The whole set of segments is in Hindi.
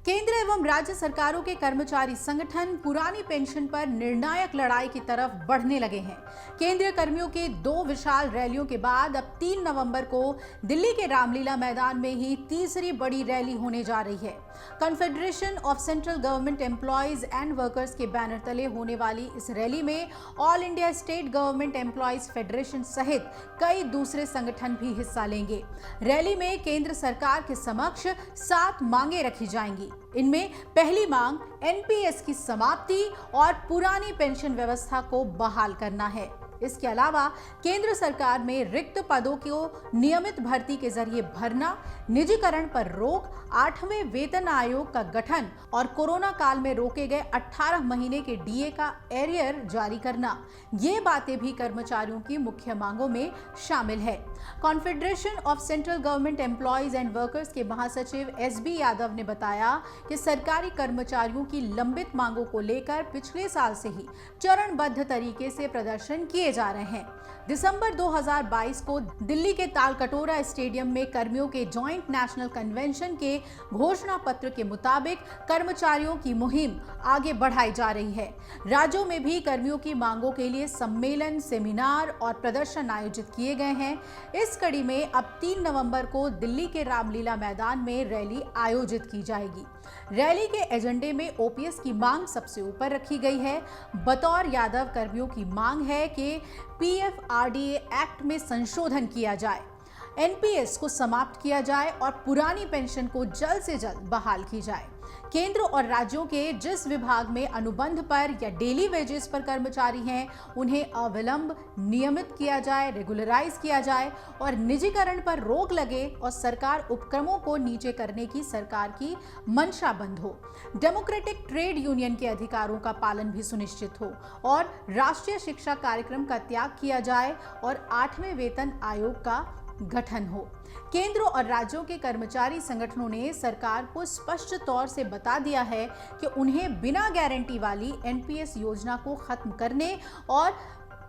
केंद्र एवं राज्य सरकारों के कर्मचारी संगठन पुरानी पेंशन पर निर्णायक लड़ाई की तरफ बढ़ने लगे हैं। केंद्रीय कर्मियों के दो विशाल रैलियों के बाद अब 3 नवंबर को दिल्ली के रामलीला मैदान में ही तीसरी बड़ी रैली होने जा रही है। Confederation of central government employees and workers के बैनर तले होने वाली इस रैली में all India state government employees federation सहित कई दूसरे संगठन भी हिस्सा लेंगे। रैली में केंद्र सरकार के समक्ष 7 मांगे रखी जाएंगी। इनमें पहली मांग एनपीएस की समाप्ति और पुरानी पेंशन व्यवस्था को बहाल करना है। इसके अलावा केंद्र सरकार में रिक्त पदों को नियमित भर्ती के जरिए भरना, निजीकरण पर रोक, 8वें वेतन आयोग का गठन और कोरोना काल में रोके गए 18 महीने के डीए का एरियर जारी करना, ये बातें भी कर्मचारियों की मुख्य मांगों में शामिल है। Confederation of central government employees and workers के महासचिव एसबी यादव ने बताया कि सरकारी कर्मचारियों की लंबित मांगों को लेकर पिछले साल से ही चरणबद्ध तरीके से प्रदर्शन किए जा रहे हैं। दिसंबर 2022 को दिल्ली के तालकटोरा स्टेडियम में कर्मियों के जॉइंट नेशनल कन्वेंशन के घोषणा पत्र के मुताबिक कर्मचारियों की मुहिम आगे बढ़ाई जा रही है। राज्यों में भी कर्मियों की मांगों के लिए सम्मेलन, सेमिनार और प्रदर्शन आयोजित किए गए हैं। इस कड़ी में अब 3 नवंबर को दिल्ली के रामलीला मैदान में रैली आयोजित की जाएगी। रैली के एजेंडे में ओपीएस की मांग सबसे ऊपर रखी गई है। बतौर यादव कर्मियों की मांग है कि पीएफआरडीए एक्ट में संशोधन किया जाए, एनपीएस को समाप्त किया जाए और पुरानी पेंशन को जल्द से जल्द बहाल की जाए। केंद्र और राज्यों के जिस विभाग में अनुबंध पर या डेली वेजेस पर कर्मचारी हैं, उन्हें अविलंब नियमित किया जाए, रेगुलराइज किया जाए और निजीकरण पर रोक लगे और सरकार उपक्रमों को नीचे करने की सरकार की मंशा बंद हो। डेमोक्रेटिक ट्रेड यूनियन के अधिकारों का पालन भी सुनिश्चित हो और राष्ट्रीय शिक्षा कार्यक्रम का त्याग किया जाए और 8वें वेतन आयोग का गठन हो। केंद्र और राज्यों के कर्मचारी संगठनों ने सरकार को स्पष्ट तौर से बता दिया है कि उन्हें बिना गारंटी वाली एनपीएस योजना को खत्म करने और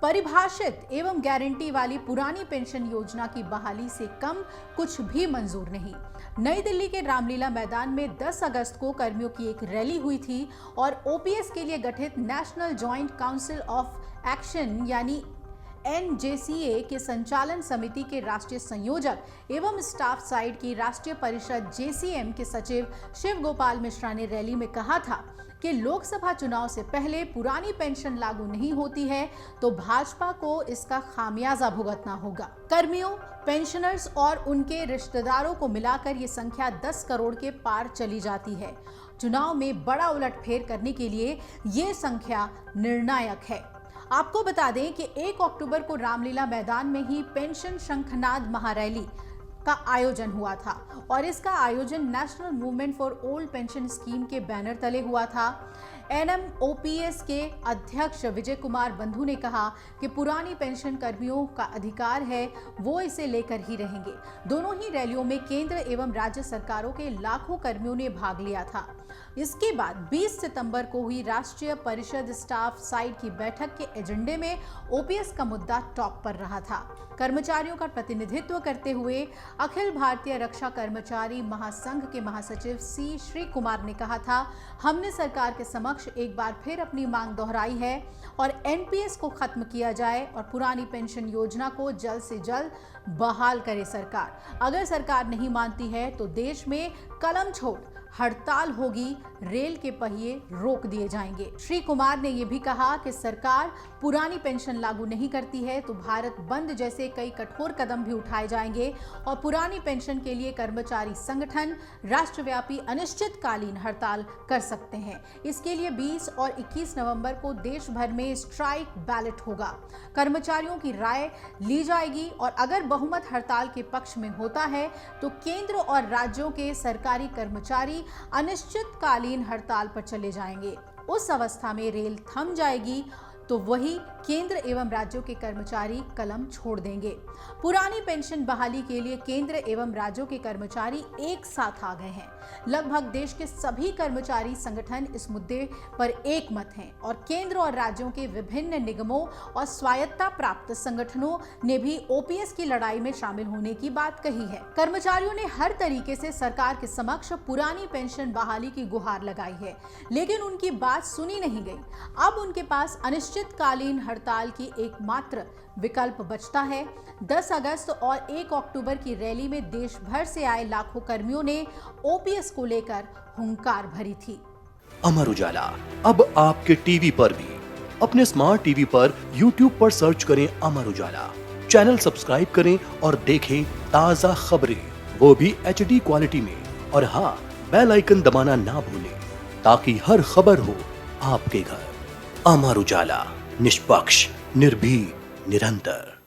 परिभाषित एवं गारंटी वाली पुरानी पेंशन योजना की बहाली से कम कुछ भी मंजूर नहीं। नई दिल्ली के रामलीला मैदान में 10 अगस्त को कर्मियों की एक रैली हुई थी और ओपीएस के लिए गठित national joint council of action यानी एनजेसीए के संचालन समिति के राष्ट्रीय संयोजक एवं स्टाफ साइड की राष्ट्रीय परिषद जेसीएम के सचिव शिव गोपाल मिश्रा ने रैली में कहा था कि लोकसभा चुनाव से पहले पुरानी पेंशन लागू नहीं होती है तो भाजपा को इसका खामियाजा भुगतना होगा। कर्मियों, पेंशनर्स और उनके रिश्तेदारों को मिलाकर ये संख्या 10 करोड़ के पार चली जाती है। चुनाव में बड़ा उलटफेर करने के लिए ये संख्या निर्णायक है। आपको बता दें कि 1 अक्टूबर को रामलीला मैदान में ही पेंशन शंखनाद महारैली का आयोजन हुआ था और इसका आयोजन national movement for old pension scheme के बैनर तले हुआ था। एनएमओपीएस के अध्यक्ष विजय कुमार बंधु ने कहा कि पुरानी पेंशन कर्मियों का अधिकार है, वो इसे लेकर ही रहेंगे। दोनों ही रैलियों में केंद्र एवं राज्य सरकारों के लाखों कर्मियों ने भाग लिया था। इसके बाद 20 सितंबर को हुई राष्ट्रीय परिषद स्टाफ साइड की बैठक के एजेंडे में ओपीएस का मुद्दा टॉप पर रहा था। कर्मचारियों का प्रतिनिधित्व करते हुए अखिल भारतीय रक्षा कर्मचारी महासंघ के महासचिव सी श्री कुमार ने कहा था, हमने सरकार के समक्ष एक बार फिर अपनी मांग दोहराई है और एनपीएस को खत्म किया जाए और पुरानी पेंशन योजना को जल्द से जल्द बहाल करे सरकार। अगर सरकार नहीं मानती है तो देश में कलम छोड़ हड़ताल होगी, रेल के पहिए रोक दिए जाएंगे। श्री कुमार ने यह भी कहा कि सरकार पुरानी पेंशन लागू नहीं करती है तो भारत बंद जैसे कई कठोर कदम भी उठाए जाएंगे और पुरानी पेंशन के लिए कर्मचारी संगठन राष्ट्रव्यापी अनिश्चितकालीन हड़ताल कर सकते हैं। इसके लिए 20 और 21 नवंबर को देश भर में स्ट्राइक बैलेट होगा। कर्मचारियों की राय ली जाएगी और अगर बहुमत हड़ताल के पक्ष में होता है तो केंद्र और राज्यों के सरकारी कर्मचारी अनिश्चितकालीन हड़ताल पर चले जाएंगे। उस अवस्था में रेल थम जाएगी तो वही केंद्र एवं राज्यों के कर्मचारी कलम छोड़ देंगे। पुरानी पेंशन बहाली के लिए केंद्र एवं राज्यों के कर्मचारी एक साथ आ गए हैं। लगभग देश के सभी कर्मचारी संगठन इस मुद्दे पर एक मत हैं और केंद्र और राज्यों के विभिन्न निगमों और स्वायत्ता प्राप्त संगठनों ने भी ओपीएस की लड़ाई में शामिल होने की बात कही है। कर्मचारियों ने हर तरीके से सरकार के समक्ष पुरानी पेंशन बहाली की गुहार लगाई है, लेकिन उनकी बात सुनी नहीं गई। अब उनके पास अनिश्चितकालीन हड़ताल की एकमात्र विकल्प बचता है। 10 अगस्त और 1 अक्टूबर की रैली में देश भर से आए लाखों कर्मियों ने ओपीएस को लेकर हुंकार भरी थी। अमर उजाला अब आपके टीवी पर भी। अपने स्मार्ट टीवी पर यूट्यूब पर सर्च करें अमर उजाला, चैनल सब्सक्राइब करें और देखें ताजा खबरें, वो भी HD क्वालिटी में। और हाँ, बेल आइकन दबाना ना भूलें ताकि हर खबर हो आपके घर। अमर उजाला, निष्पक्ष, निर्भीक, निरंतर।